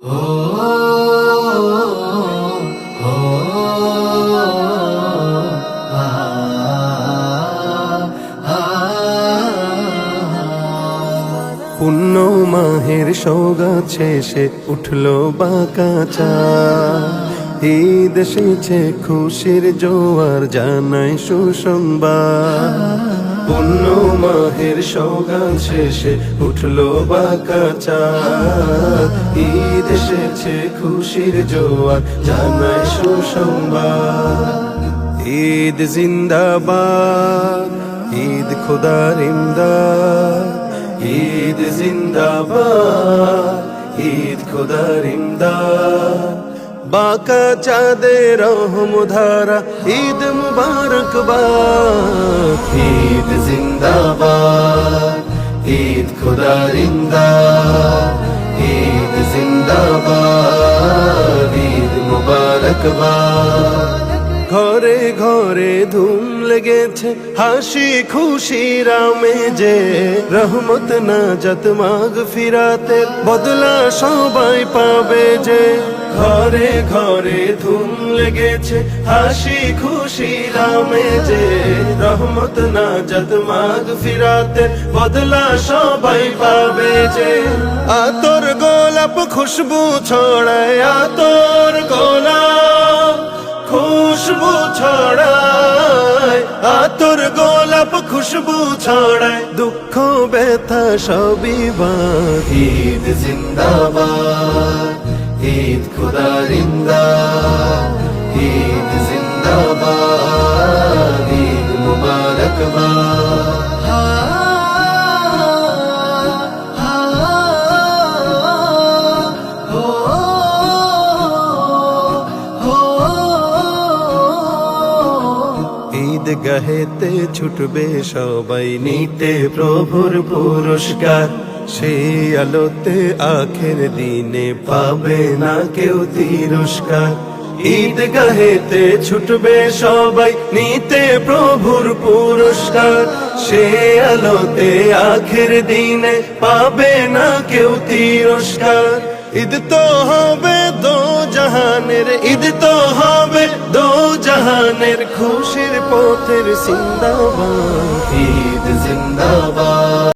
পুণ্য মাহের সওগাত শেষে উঠলো বাঁকা চাঁদ, ঈদ এসেছে খুশির জোয়ার জানাই সুসংবাদ। পুণ্য মাহের সওগাত শেষে উঠলো বাঁকা চাঁদ, ঈদ এসেছে খুশির জোয়ার জানাই সুসংবাদ। ঈদ জিন্দাবাদ, ঈদ খোদার ইমদাদ, ঈদ জিন্দাবাদ, ঈদ খোদার ইমদাদ। বাঁকা চাঁদের রহমধারা ঈদ মুবারকবাদ। ঈদ জিন্দাবাদ, ঈদ খোদার ইমদাদ, ঈদ জিন্দাবাদ, ঈদ মুবারকবাদ। ঘরে ঘরে ধুম লেগেছে হাসি খুশির আমেজে, রহমত নাজাত মাগফিরাতের বদলা সবাই পাবে যে। ঘরে ঘরে ধুম লেগেছে হাসি খুশির আমেজে, রহমত নাজাত মাগফিরাতের বদলা সবাই পাবে যে। আতর গোলাপ খুশবু ছড়ায়, আতর গোলাপ খুশবু ছড়ায়, আতর গোলাপ খুশবু ছড়ায়, দুঃখ ব্যথা সবই বাদ। ঈদ জিন্দাবাদ, ঈদ খোদার ইমদাদ, ঈদ জিন্দাবাদ, ঈদ মুবারকবাদ। ঈদগাহেতে ছুটবে সবাই নিতে প্রভুর পুরস্কার, সেই আলোতে আখের দিনে পাবে না কেউ তিরস্কার। ঈদগাহেতে ছুটবে সবাই নিতে প্রভুর পুরস্কার, সেই আলোতে আখের দিনে পাবে না কেউ তিরস্কার। ঈদ তো হবে দো জাহানের, ঈদ তো হবে দো জাহানের, খুশির পথের জিন্দাবাদ। ঈদ জিন্দাবাদ।